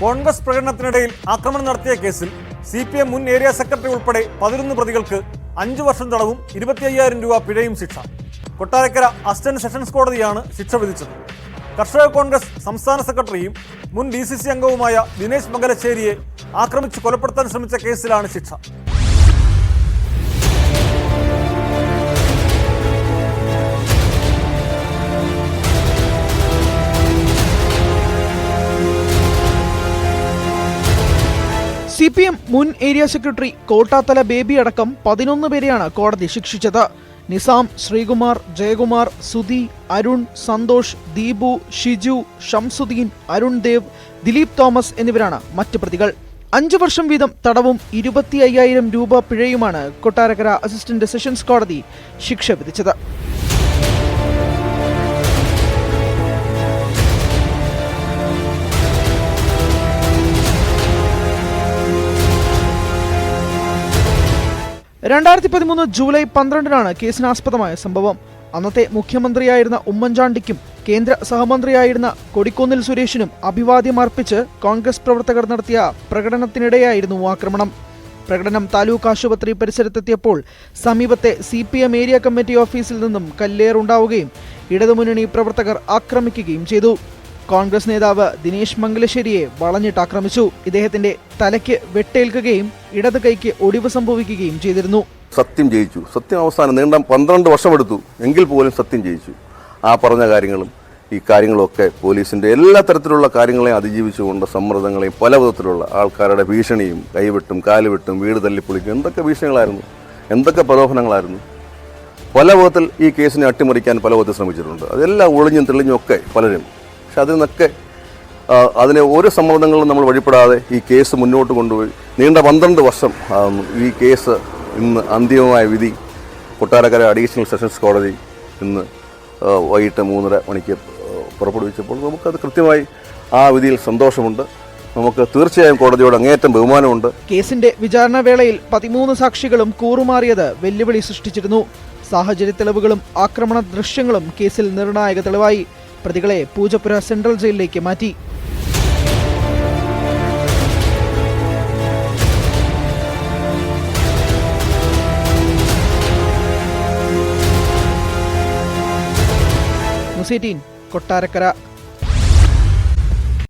കോൺഗ്രസ് പ്രകടനത്തിനിടയിൽ ആക്രമണം നടത്തിയ കേസിൽ CPM മുൻ ഏരിയ സെക്രട്ടറി ഉൾപ്പെടെ 11 പ്രതികൾക്ക് 5 വർഷം തടവും 25,000 രൂപ പിഴയും ശിക്ഷ. കൊട്ടാരക്കര അസിസ്റ്റന്റ് സെഷൻസ് കോടതിയാണ് ശിക്ഷ വിധിച്ചത്. കർഷക കോൺഗ്രസ് സംസ്ഥാന സെക്രട്ടറിയും മുൻ DCC അംഗവുമായ ദിനേശ് മംഗലശ്ശേരിയെ ആക്രമിച്ച് കൊലപ്പെടുത്താൻ ശ്രമിച്ച കേസിലാണ് ശിക്ഷ. CPM മുൻ ഏരിയ സെക്രട്ടറി കോട്ടാത്തല ബേബി അടക്കം 11 പേരെയാണ് കോടതി ശിക്ഷിച്ചത്. നിസാം, ശ്രീകുമാർ, ജയകുമാർ, സുധി, അരുൺ, സന്തോഷ്, ദീപു, ഷിജു, ഷംസുദ്ദീൻ, അരുൺ ദേവ്, ദിലീപ് തോമസ് എന്നിവരാണ് മറ്റ് പ്രതികൾ. 5 വർഷം വീതം തടവും 25,000 രൂപ പിഴയുമാണ് കൊട്ടാരക്കര അസിസ്റ്റന്റ് സെഷൻസ് കോടതി ശിക്ഷ വിധിച്ചത്. ജൂലൈ 12 കേസിനാസ്പദമായ സംഭവം. അന്നത്തെ മുഖ്യമന്ത്രിയായിരുന്ന ഉമ്മൻചാണ്ടിക്കും കേന്ദ്ര സഹമന്ത്രിയായിരുന്ന കൊടിക്കുന്നിൽ സുരേഷിനും അഭിവാദ്യം അർപ്പിച്ച് കോൺഗ്രസ് പ്രവർത്തകർ നടത്തിയ പ്രകടനത്തിനിടെയായിരുന്നു ആക്രമണം. പ്രകടനം താലൂക്ക് ആശുപത്രി പരിസരത്തെത്തിയപ്പോൾ സമീപത്തെ CPM ഏരിയ കമ്മിറ്റി ഓഫീസിൽ നിന്നും കല്ലേറുണ്ടാവുകയും ഇടതുമുന്നണി പ്രവർത്തകർ ആക്രമിക്കുകയും ചെയ്തു. കോൺഗ്രസ് നേതാവ് ദിനേശ് മംഗലശ്ശേരിയെ വളഞ്ഞിട്ട് ആക്രമിച്ചു. ഇദ്ദേഹത്തിന്റെ തലയ്ക്ക് വെട്ടേൽക്കുകയും ഇടത് കൈക്ക് ഒടിവ് സംഭവിക്കുകയും ചെയ്തിരുന്നു. സത്യം ജയിച്ചു. സത്യം അവസാനം നീണ്ട 12 വർഷമെടുത്തു എങ്കിൽ പോലും സത്യം ജയിച്ചു. ആ പറഞ്ഞ കാര്യങ്ങളും ഈ കാര്യങ്ങളൊക്കെ പോലീസിന്റെ എല്ലാ തരത്തിലുള്ള കാര്യങ്ങളെയും അതിജീവിച്ചുകൊണ്ട് സമ്മർദ്ദങ്ങളെയും പല വിധത്തിലുള്ള ആൾക്കാരുടെ ഭീഷണിയും കൈവെട്ടും കാലുവെട്ടും വീട് തല്ലിപ്പൊളിക്കും എന്തൊക്കെ ഭീഷണികളായിരുന്നു, എന്തൊക്കെ പ്രലോഭനങ്ങളായിരുന്നു. പല വിധത്തിൽ ഈ കേസിനെ അട്ടിമറിക്കാൻ പല വിധത്തിൽ ശ്രമിച്ചിട്ടുണ്ട്. അതെല്ലാം ഒളിഞ്ഞും തെളിഞ്ഞും ഒക്കെ പലരും. പക്ഷെ അതിൽ നിന്നൊക്കെ അതിനെ ഓരോ സമ്മർദ്ദങ്ങളും നമ്മൾ വഴിപ്പെടാതെ ഈ കേസ് മുന്നോട്ട് കൊണ്ടുപോയി നീണ്ട 12 വർഷം ഈ കേസ് ഇന്ന് അന്തിമമായ വിധി കൊട്ടാരക്കര അഡീഷണൽ സെഷൻസ് കോടതി ഇന്ന് വൈകിട്ട് 3:30 മണിക്ക് പുറപ്പെടുവിച്ചപ്പോൾ നമുക്കത് കൃത്യമായി ആ വിധിയിൽ സന്തോഷമുണ്ട്. നമുക്ക് തീർച്ചയായും കോടതിയോട് അങ്ങേയറ്റം ബഹുമാനമുണ്ട്. കേസിന്റെ വിചാരണ വേളയിൽ 13 സാക്ഷികളും കൂറുമാറിയത് വെല്ലുവിളി സൃഷ്ടിച്ചിരുന്നു. സാഹചര്യ തെളിവുകളും ആക്രമണ ദൃശ്യങ്ങളും കേസിൽ നിർണായക തെളിവായി. പ്രതികളെ പൂജപ്പുര സെൻട്രൽ ജയിലിലേക്ക് മാറ്റി. ന്യൂസ് 18 കൊട്ടാരക്കര.